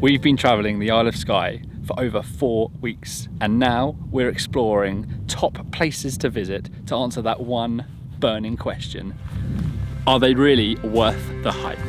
We've been travelling the Isle of Skye for over 4 weeks, and now we're exploring top places to visit to answer that one burning question. Are they really worth the hype?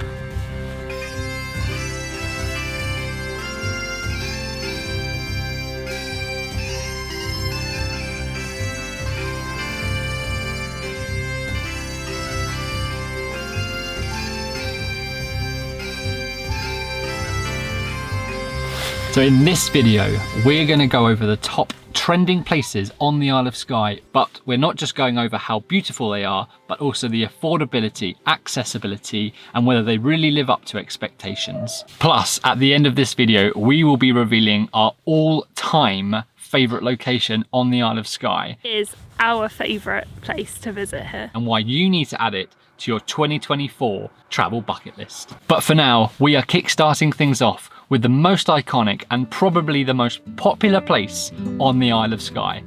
So in this video, we're going to go over the top trending places on the Isle of Skye, but we're not just going over how beautiful they are, but also the affordability, accessibility, and whether they really live up to expectations. Plus, at the end of this video, we will be revealing our all-time favourite location on the Isle of Skye. It is our favourite place to visit here. And why you need to add it to your 2024 travel bucket list. But for now, we are kickstarting things off with the most iconic and probably the most popular place on the Isle of Skye.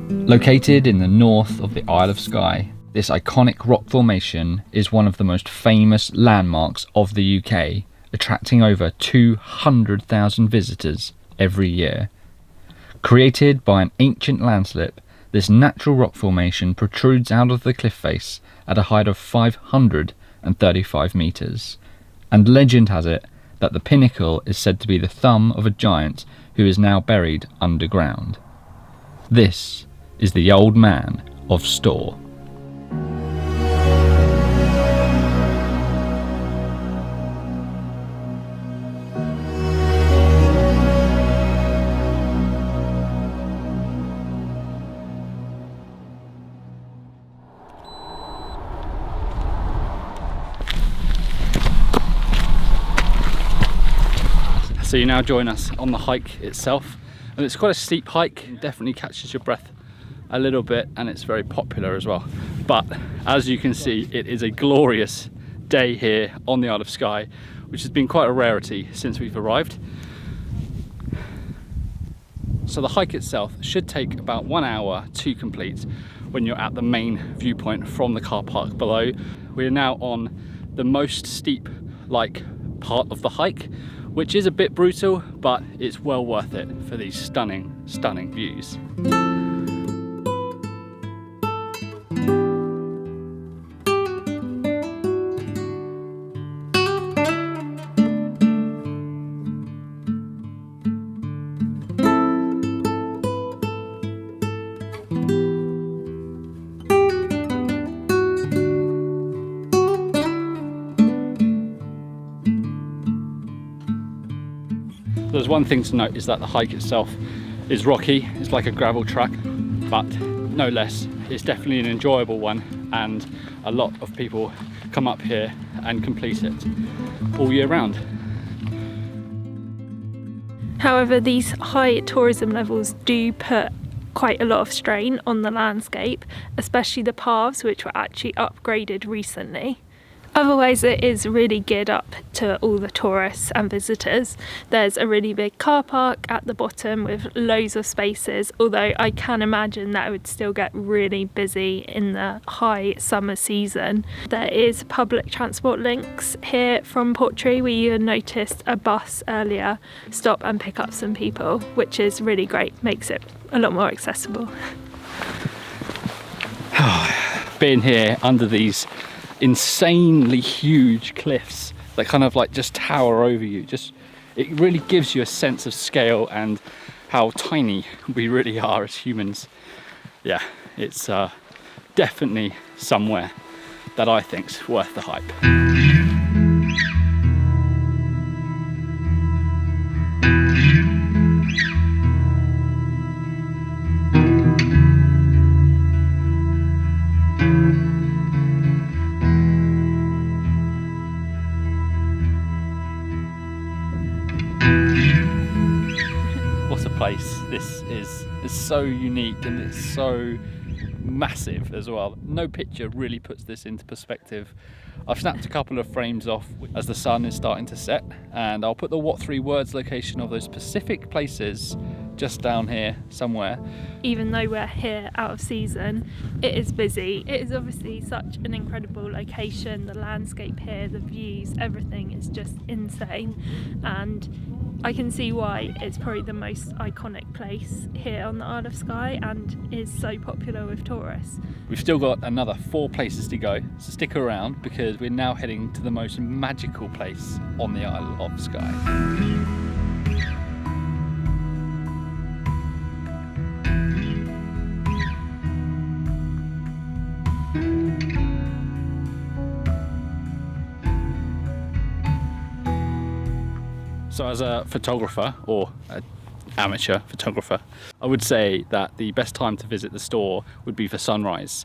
Located in the north of the Isle of Skye, this iconic rock formation is one of the most famous landmarks of the UK, attracting over 200,000 visitors every year. Created by an ancient landslip, this natural rock formation protrudes out of the cliff face at a height of 535 metres, and legend has it that the pinnacle is said to be the thumb of a giant who is now buried underground. This is the Old Man of Storr. So you now join us on the hike itself, and it's quite a steep hike. It definitely catches your breath a little bit, and it's very popular as well. But as you can see, it is a glorious day here on the Isle of Skye, which has been quite a rarity since we've arrived. So the hike itself should take about 1 hour to complete when you're at the main viewpoint from the car park below. We are now on the most steep part of the hike, which is a bit brutal, but it's well worth it for these stunning, stunning views. There's one thing to note is that the hike itself is rocky. It's like a gravel track, but no less, it's definitely an enjoyable one, and a lot of people come up here and complete it all year round. However, these high tourism levels do put quite a lot of strain on the landscape, especially the paths, which were actually upgraded recently. Otherwise, it is really geared up to all the tourists and visitors. There's a really big car park at the bottom with loads of spaces, although I can imagine that it would still get really busy in the high summer season. There is public transport links here from Portree. We noticed a bus earlier stop and pick up some people, which is really great, makes it a lot more accessible. Being here under these insanely huge cliffs that kind of just tower over you, it really gives you a sense of scale and how tiny we really are as humans. Yeah, it's definitely somewhere that I think's worth the hype. What a place. This is so unique, and it's so massive as well. No picture really puts this into perspective. I've snapped a couple of frames off as the sun is starting to set, and I'll put the what 3 words location of those specific places just down here somewhere. Even though we're here out of season, it is busy. It is obviously such an incredible location. The landscape here, the views, everything is just insane, and I can see why it's probably the most iconic place here on the Isle of Skye and is so popular with tourists. We've still got another 4 places to go, so stick around because we're now heading to the most magical place on the Isle of Skye. So as a photographer, or an amateur photographer, I would say that the best time to visit the Storr would be for sunrise.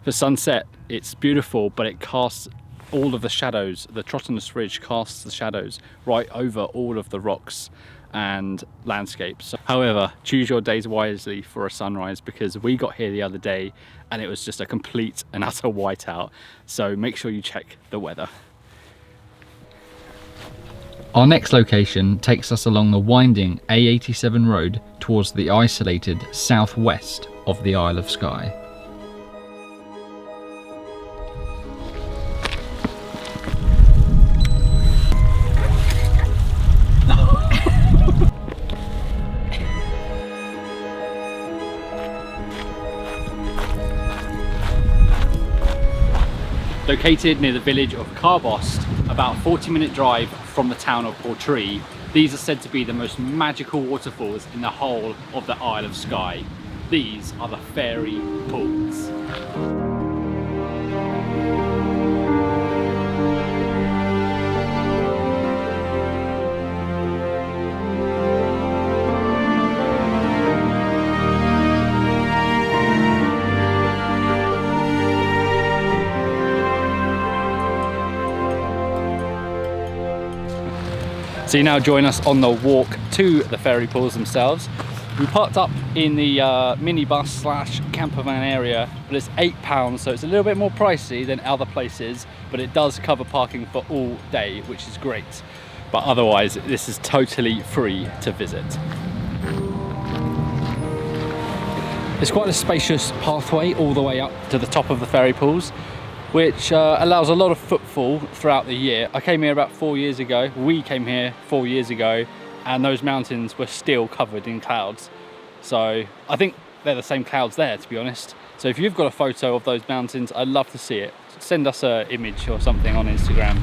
For sunset, it's beautiful, but it casts all of the shadows. The Trottonus Ridge casts the shadows right over all of the rocks and landscapes. However, choose your days wisely for a sunrise, because we got here the other day and it was just a complete and utter whiteout. So make sure you check the weather. Our next location takes us along the winding A87 road towards the isolated southwest of the Isle of Skye. Located near the village of Carbost, about a 40-minute drive from the town of Portree, these are said to be the most magical waterfalls in the whole of the Isle of Skye. These are the Fairy Pools. So you now join us on the walk to the Fairy Pools themselves. We parked up in the minibus slash camper van area, but it's £8, so it's a little bit more pricey than other places, but it does cover parking for all day, which is great. But otherwise, this is totally free to visit. It's quite a spacious pathway all the way up to the top of the Fairy Pools, which allows a lot of footfall throughout the year. I came here about 4 years ago. We came here 4 years ago, and those mountains were still covered in clouds. So I think they're the same clouds there, to be honest. So if you've got a photo of those mountains, I'd love to see it. Send us an image or something on Instagram.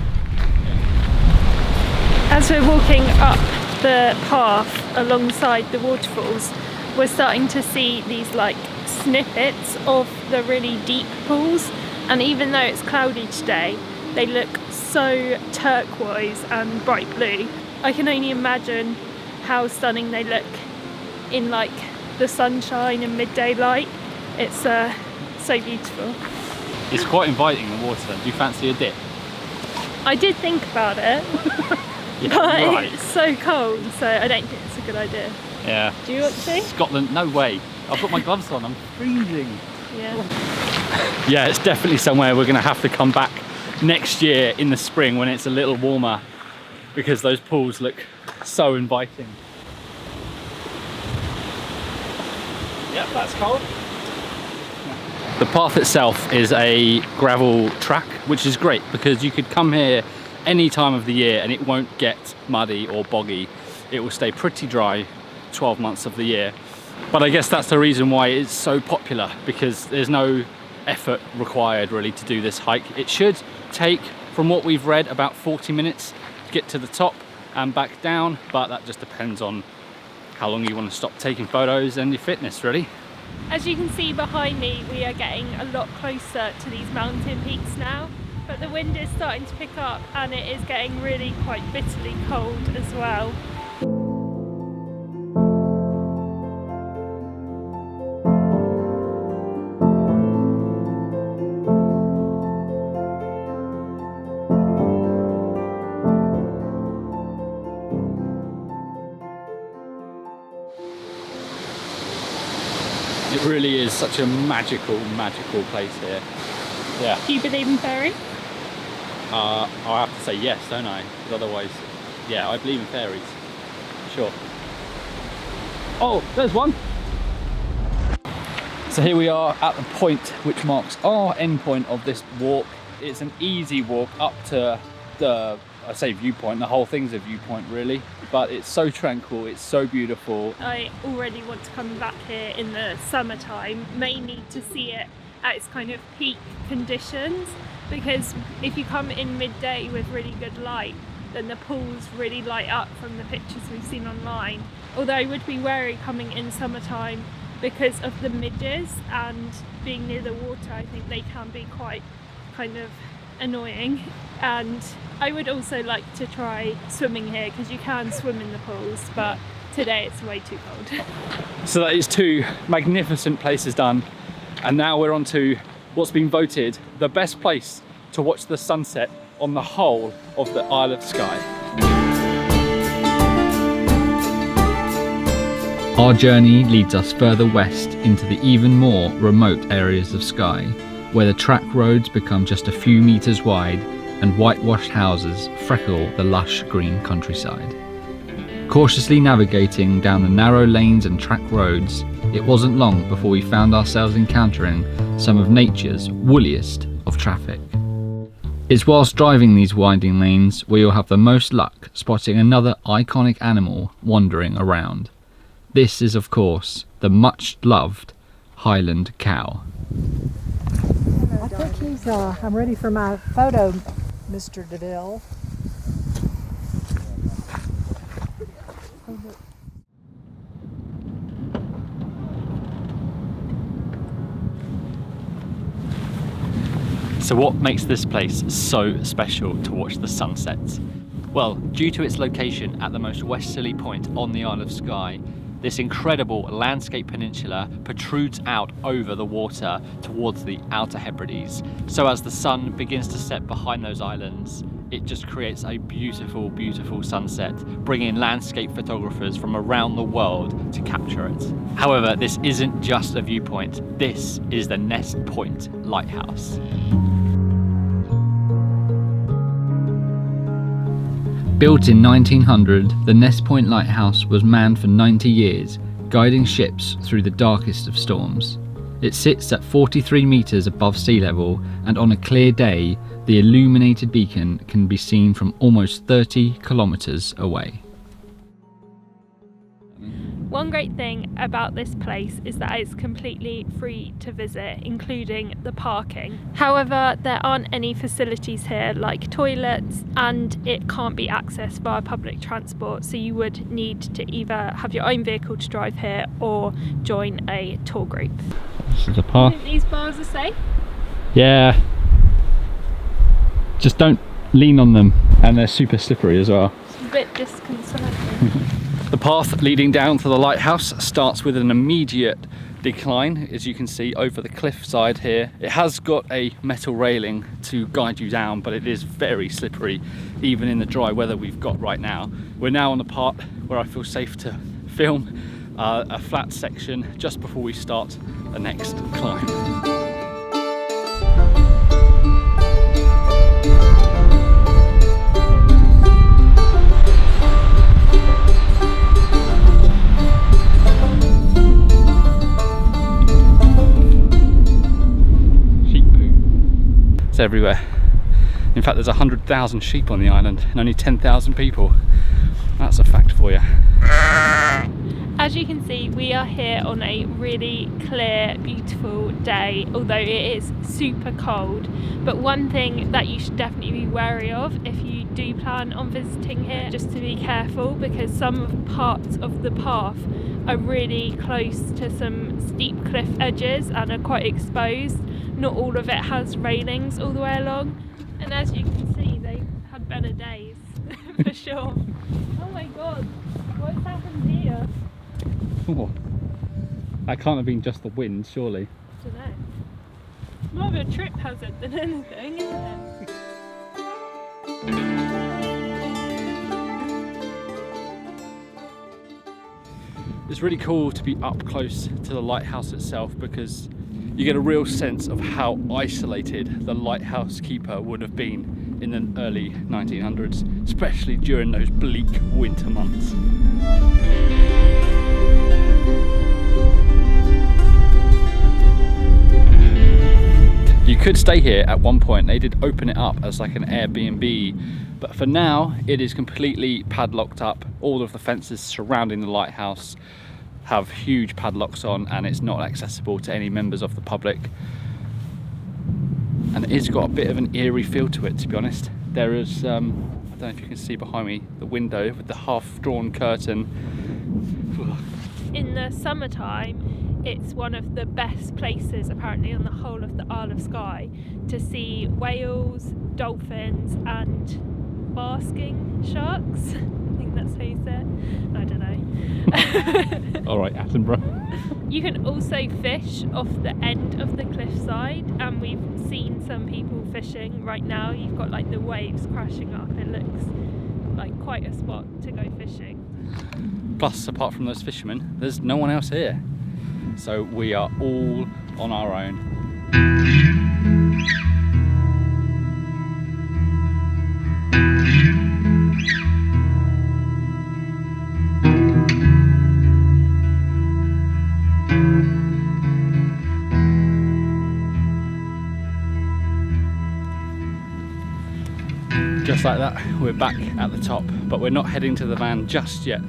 As we're walking up the path alongside the waterfalls, we're starting to see these like snippets of the really deep pools. And even though it's cloudy today, they look so turquoise and bright blue. I can only imagine how stunning they look in like the sunshine and midday light. It's so beautiful. It's quite inviting, the water. Do you fancy a dip? I did think about it, Yeah, but right. it's so cold, so I don't think it's a good idea. Yeah. Do you want to? Scotland, no way. I've got my gloves on, I'm freezing. Yeah. Yeah, it's definitely somewhere we're going to have to come back next year in the spring when it's a little warmer, because those pools look so inviting. Yep, that's cold. The path itself is a gravel track, which is great because you could come here any time of the year and it won't get muddy or boggy. It will stay pretty dry 12 months of the year. But I guess that's the reason why it's so popular, because there's no effort required really to do this hike. It should take, from what we've read, about 40 minutes to get to the top and back down, but that just depends on how long you want to stop taking photos and your fitness really. As you can see behind me, we are getting a lot closer to these mountain peaks now, but the wind is starting to pick up and it is getting really quite bitterly cold as well. It really is such a magical place here. Yeah. Do you believe in fairies? I have to say yes, don't I? Because otherwise, yeah, I believe in fairies. Sure. Oh, there's one. So here we are at the point which marks our end point of this walk. It's an easy walk up to the, I say viewpoint, the whole thing's a viewpoint really, but it's so tranquil, it's so beautiful. I already want to come back here in the summertime, mainly to see it at its kind of peak conditions, because if you come in midday with really good light, then the pools really light up from the pictures we've seen online. Although I would be wary coming in summertime because of the midges, and being near the water I think they can be quite kind of annoying. And I would also like to try swimming here because you can swim in the pools, but today it's way too cold. So that is 2 magnificent places done, and now we're on to what's been voted the best place to watch the sunset on the whole of the Isle of Skye. Our journey leads us further west into the even more remote areas of Skye, where the track roads become just a few meters wide and whitewashed houses freckle the lush green countryside. Cautiously navigating down the narrow lanes and track roads, it wasn't long before we found ourselves encountering some of nature's woolliest of traffic. It's whilst driving these winding lanes where you'll have the most luck spotting another iconic animal wandering around. This is, of course, the much-loved Highland cow. I think he's, I'm ready for my photo, Mr. DeVille. So what makes this place so special to watch the sunsets? Well, due to its location at the most westerly point on the Isle of Skye, this incredible landscape peninsula protrudes out over the water towards the Outer Hebrides. So as the sun begins to set behind those islands, it just creates a beautiful, beautiful sunset, bringing landscape photographers from around the world to capture it. However, this isn't just a viewpoint, this is the Neist Point Lighthouse. Built in 1900, the Neist Point Lighthouse was manned for 90 years, guiding ships through the darkest of storms. It sits at 43 metres above sea level, and on a clear day, the illuminated beacon can be seen from almost 30 kilometres away. One great thing about this place is that it's completely free to visit, including the parking. However, there aren't any facilities here like toilets, and it can't be accessed via public transport, so you would need to either have your own vehicle to drive here or join a tour group. This is a path. Do you think these bars are safe? Yeah. Just don't lean on them, and they're super slippery as well. It's a bit disconcerting. The path leading down to the lighthouse starts with an immediate decline, as you can see over the cliff side here. It has got a metal railing to guide you down, but it is very slippery even in the dry weather we've got right now. We're now on the part where I feel safe to film a flat section just before we start the next climb. Everywhere. In fact, there's 100,000 sheep on the island and only 10,000 people. That's a fact for you. As you can see, we are here on a really clear, beautiful day, although it is super cold. But one thing that you should definitely be wary of if you do plan on visiting here, just to be careful, because some parts of the path are really close to some steep cliff edges and are quite exposed. Not all of it has railings all the way along, and as you can see, they've had better days for sure. Oh my god, what's happened here? Oh, that can't have been just the wind, surely. I don't know. It's more of a trip hazard than anything, isn't it? It's really cool to be up close to the lighthouse itself, because you get a real sense of how isolated the lighthouse keeper would have been in the early 1900s, especially during those bleak winter months. could stay here at one point. They did open it up as like an Airbnb, but for now it is completely padlocked up. All of the fences surrounding the lighthouse have huge padlocks on, and it's not accessible to any members of the public. And it has got a bit of an eerie feel to it, to be honest. There is, I don't know if you can see behind me, the window with the half-drawn curtain. In the summertime, it's one of the best places, apparently, on the whole of the Isle of Skye to see whales, dolphins, and basking sharks. I think that's how you say it. I don't know. All right, Attenborough. You can also fish off the end of the cliffside, and we've seen some people fishing right now. You've got like the waves crashing up. It looks like quite a spot to go fishing. Plus, apart from those fishermen, there's no one else here. So we are all on our own. Just like that, we're back at the top, but we're not heading to the van just yet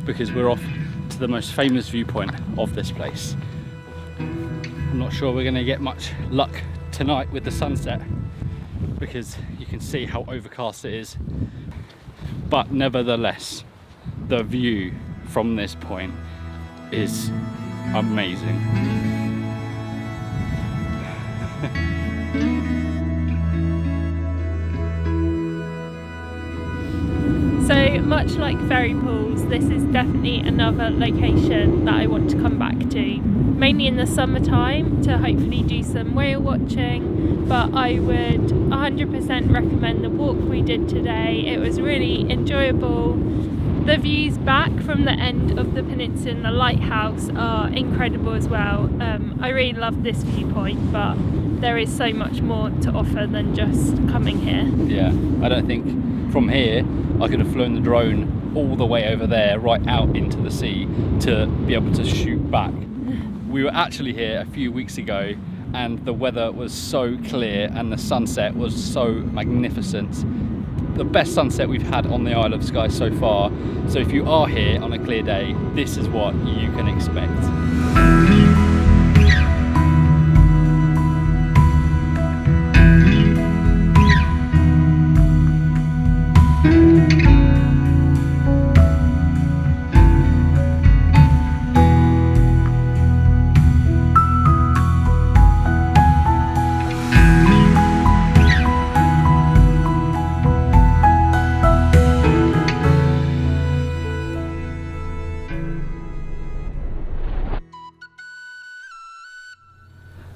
because we're off to the most famous viewpoint of this place. I'm not sure we're going to get much luck tonight with the sunset because you can see how overcast it is, but nevertheless the view from this point is amazing. So much like Fairy Pools, this is definitely another location that I want to come back to, mainly in the summertime to hopefully do some whale watching, but I would 100% recommend the walk we did today. It was really enjoyable. The views back from the end of the peninsula and the lighthouse are incredible as well. I really love this viewpoint, but there is so much more to offer than just coming here. Yeah, I don't think from here I could have flown the drone all the way over there, right out into the sea, to be able to shoot back. We were actually here a few weeks ago and the weather was so clear and the sunset was so magnificent. The best sunset we've had on the Isle of Skye so far. So if you are here on a clear day, this is what you can expect.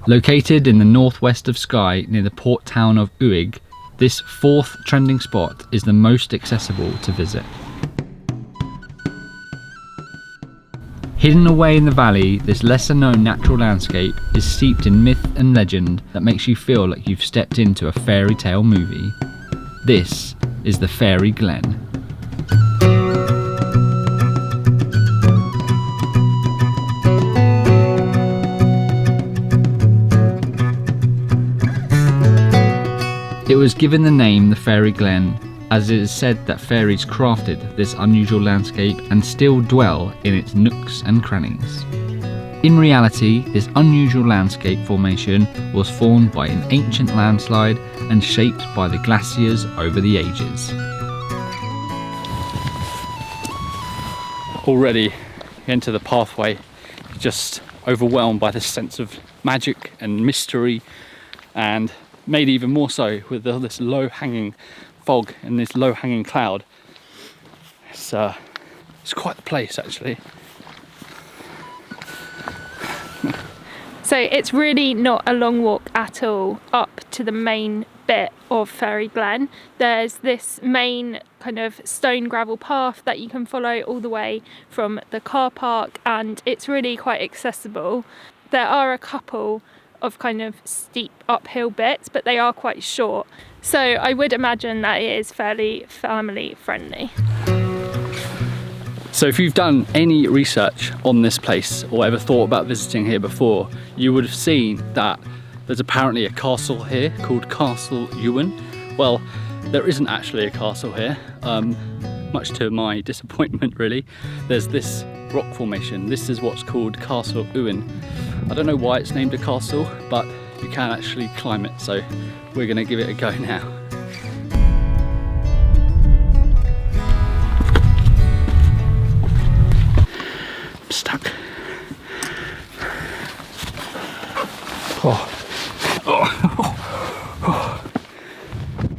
Located in the northwest of Skye near the port town of Uig, this fourth trending spot is the most accessible to visit. Hidden away in the valley, this lesser known natural landscape is steeped in myth and legend that makes you feel like you've stepped into a fairy tale movie. This is the Fairy Glen. It was given the name the Fairy Glen as it is said that fairies crafted this unusual landscape and still dwell in its nooks and crannies. In reality, this unusual landscape formation was formed by an ancient landslide and shaped by the glaciers over the ages. Already into the pathway, just overwhelmed by the sense of magic and mystery, and made even more so with all this low-hanging fog and this low-hanging cloud. It's quite the place, actually. So it's really not a long walk at all up to the main bit of Fairy Glen. There's this main kind of stone gravel path that you can follow all the way from the car park, and it's really quite accessible. There are a couple of kind of steep uphill bits, but they are quite short. So I would imagine that it is fairly family friendly. So if you've done any research on this place or ever thought about visiting here before, you would have seen that There's apparently a castle here called Castle Ewen. Well, there isn't actually a castle here, much to my disappointment really. There's this rock formation. This is what's called Castle Ewen. I don't know why it's named a castle, but you can actually climb it, so we're gonna give it a go now. I'm stuck.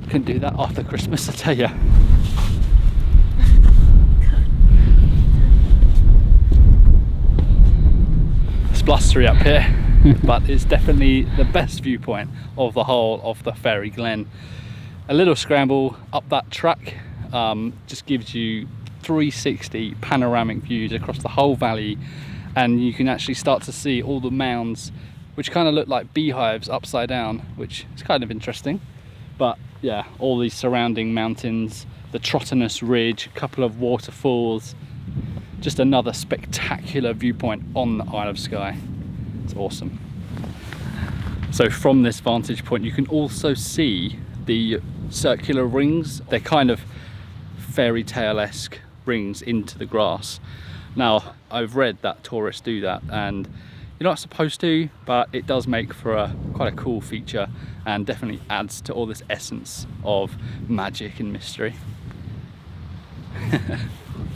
Couldn't do that after Christmas, I tell you. It's blustery up here, but it's definitely the best viewpoint of the whole of the Fairy Glen. A little scramble up that track just gives you 360 panoramic views across the whole valley, and you can actually start to see all the mounds which kind of look like beehives upside down, which is kind of interesting. But yeah, all these surrounding mountains, the Coconutsandcamels Ridge, a couple of waterfalls, just another spectacular viewpoint on the Isle of Skye. It's awesome. So from this vantage point you can also see the circular rings. They're kind of fairy tale-esque rings into the grass. Now I've read that tourists do that, and you're not supposed to, but it does make for quite a cool feature and definitely adds to all this essence of magic and mystery.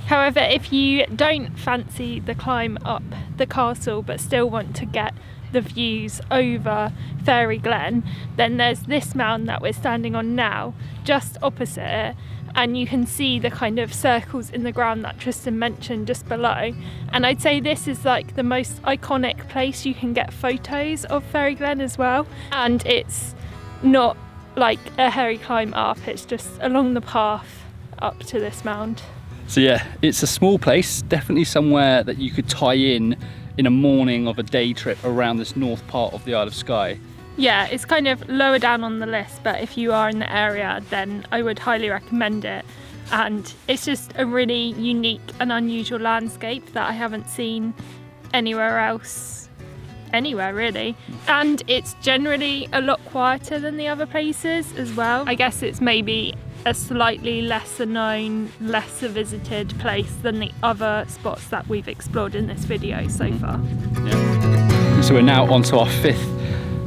However, if you don't fancy the climb up the castle but still want to get the views over Fairy Glen, then there's this mound that we're standing on now, just opposite it, and you can see the kind of circles in the ground that Tristan mentioned just below. And I'd say this is like the most iconic place you can get photos of Fairy Glen as well. And it's not like a hairy climb up, it's just along the path up to this mound. So yeah, it's a small place, definitely somewhere that you could tie in a morning of a day trip around this north part of the Isle of Skye. Yeah, it's kind of lower down on the list, but if you are in the area, then I would highly recommend it. And it's just a really unique and unusual landscape that I haven't seen anywhere else, anywhere really. And it's generally a lot quieter than the other places as well. I guess it's maybe a slightly lesser known, lesser visited place than the other spots that we've explored in this video so far. Yeah. So we're now on to our fifth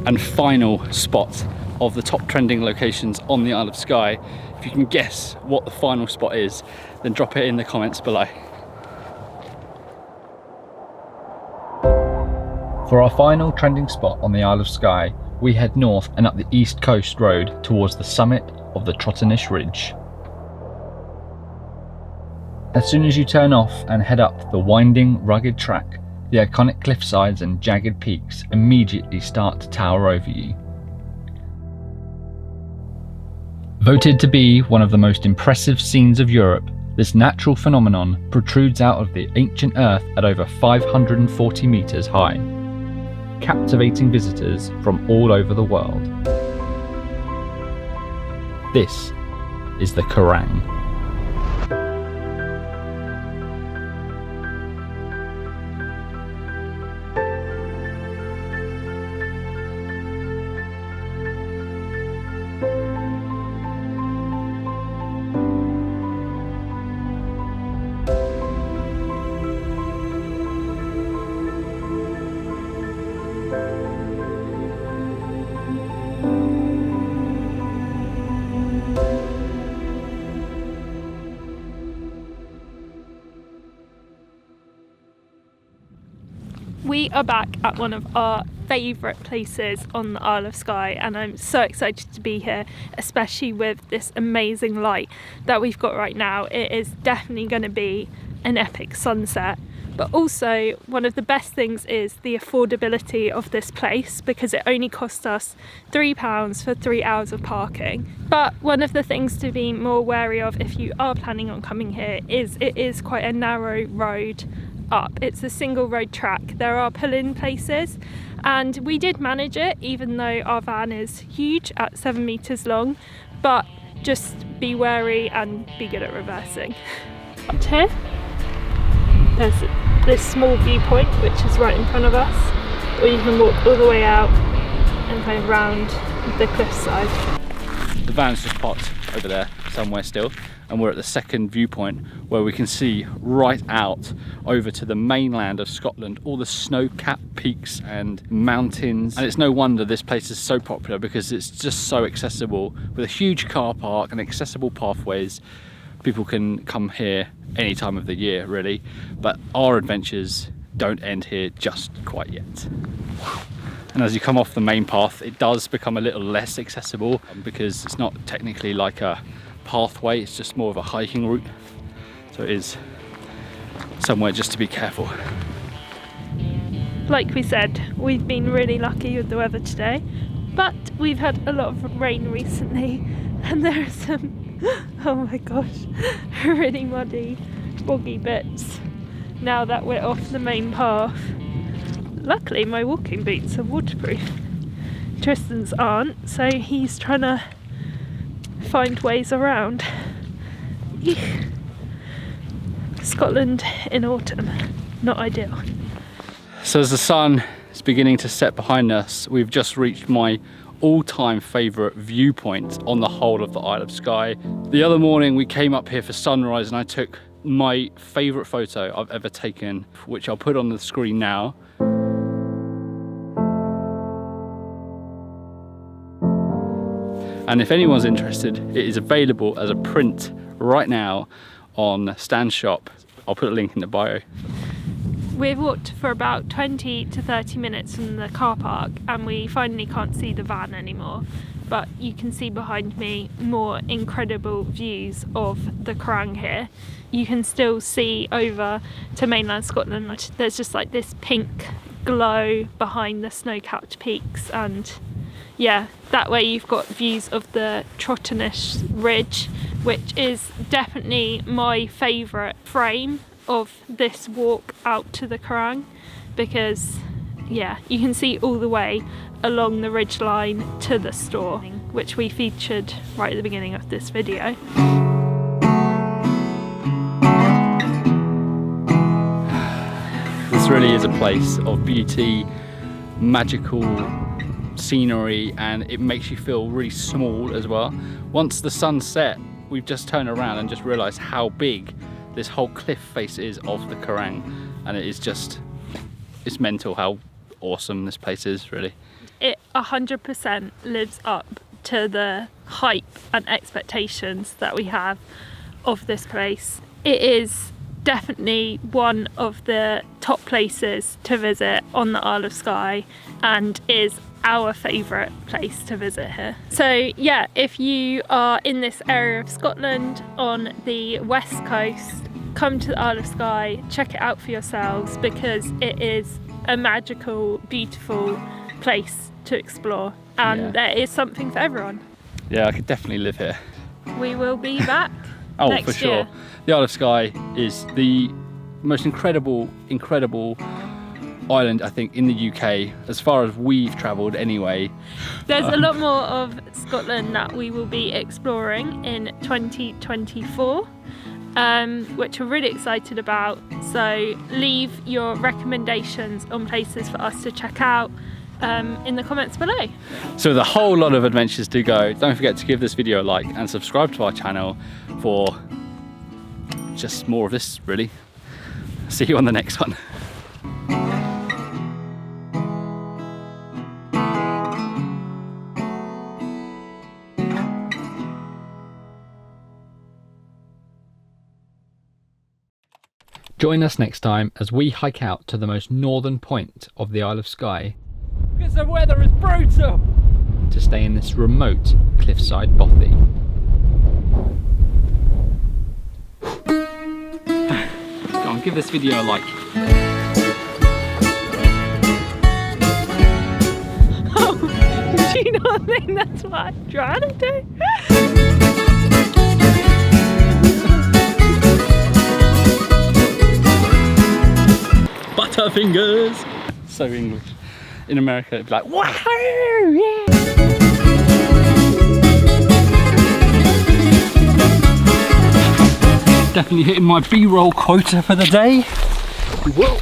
and final spot of the top trending locations on the Isle of Skye. If you can guess what the final spot is, then drop it in the comments below. For our final trending spot on the Isle of Skye, we head north and up the East Coast Road towards the summit of the Coconutsandcamels Ridge. As soon as you turn off and head up the winding, rugged track, the iconic cliffsides and jagged peaks immediately start to tower over you. Voted to be one of the most impressive scenes of Europe, this natural phenomenon protrudes out of the ancient earth at over 540 meters high, captivating visitors from all over the world. This is the Quiraing. We are back at one of our favourite places on the Isle of Skye, and I'm so excited to be here, especially with this amazing light that we've got right now. It is definitely going to be an epic sunset. But also, one of the best things is the affordability of this place, because it only cost us £3 for 3 hours of parking. But one of the things to be more wary of if you are planning on coming here is it is quite a narrow road up. It's a single road track. There are pull-in places, and we did manage it even though our van is huge at 7 meters long, but just be wary and be good at reversing. Up here, there's this small viewpoint which is right in front of us, or you can walk all the way out and kind of round the cliffside. The van's just parked over there somewhere still, and we're at the second viewpoint where we can see right out over to the mainland of Scotland, all the snow-capped peaks and mountains. And it's no wonder this place is so popular, because it's just so accessible with a huge car park and accessible pathways. People can come here any time of the year really, but our adventures don't end here just quite yet. And as you come off the main path, it does become a little less accessible, because it's not technically like a pathway, it's just more of a hiking route. So it is somewhere just to be careful. Like we said, we've been really lucky with the weather today, but we've had a lot of rain recently, and there are some, oh my gosh, really muddy, boggy bits now that we're off the main path. Luckily my walking boots are waterproof. Tristan's aren't, so he's trying to find ways around. Eek. Scotland in autumn, not ideal. So as the sun is beginning to set behind us, we've just reached my all-time favourite viewpoint on the whole of the Isle of Skye. The other morning we came up here for sunrise and I took my favourite photo I've ever taken, which I'll put on the screen now. And if anyone's interested, it is available as a print right now on Stan's shop. I'll put a link in the bio. We've walked for about 20 to 30 minutes from the car park and we finally can't see the van anymore. But you can see behind me more incredible views of the Quiraing here. You can still see over to mainland Scotland. There's just like this pink glow behind the snow-capped peaks, and yeah, that way you've got views of the Trottenish Ridge, which is definitely my favourite frame of this walk out to the Quiraing, because yeah, you can see all the way along the ridge line to the Storr, which we featured right at the beginning of this video. This really is a place of beauty, magical scenery, and it makes you feel really small as well. Once the sun set, we've just turned around and just realised how big this whole cliff face is of the Quiraing, and it is just, it's mental how awesome this place is, really. It 100% lives up to the hype and expectations that we have of this place. It is definitely one of the top places to visit on the Isle of Skye, and is our favourite place to visit here. So yeah, if you are in this area of Scotland on the west coast, come to the Isle of Skye, check it out for yourselves, because it is a magical, beautiful place to explore, and there is something for everyone. Yeah, I could definitely live here. We will be back Oh, next for sure. year. The Isle of Skye is the most incredible island, I think, in the UK, as far as we've travelled anyway. There's a lot more of Scotland that we will be exploring in 2024, which we're really excited about. So leave your recommendations on places for us to check out in the comments below. So with a whole lot of adventures to go, don't forget to give this video a like and subscribe to our channel for just more of this, really. See you on the next one. Join us next time as we hike out to the most northern point of the Isle of Skye. Because the weather is brutal! To stay in this remote cliffside bothy. Go on, give this video a like. Oh, do you not think that's what I'm trying to do? Butterfingers! So English. In America it'd be like, wahoo! Yeah! Definitely hitting my B-roll quota for the day. Whoa!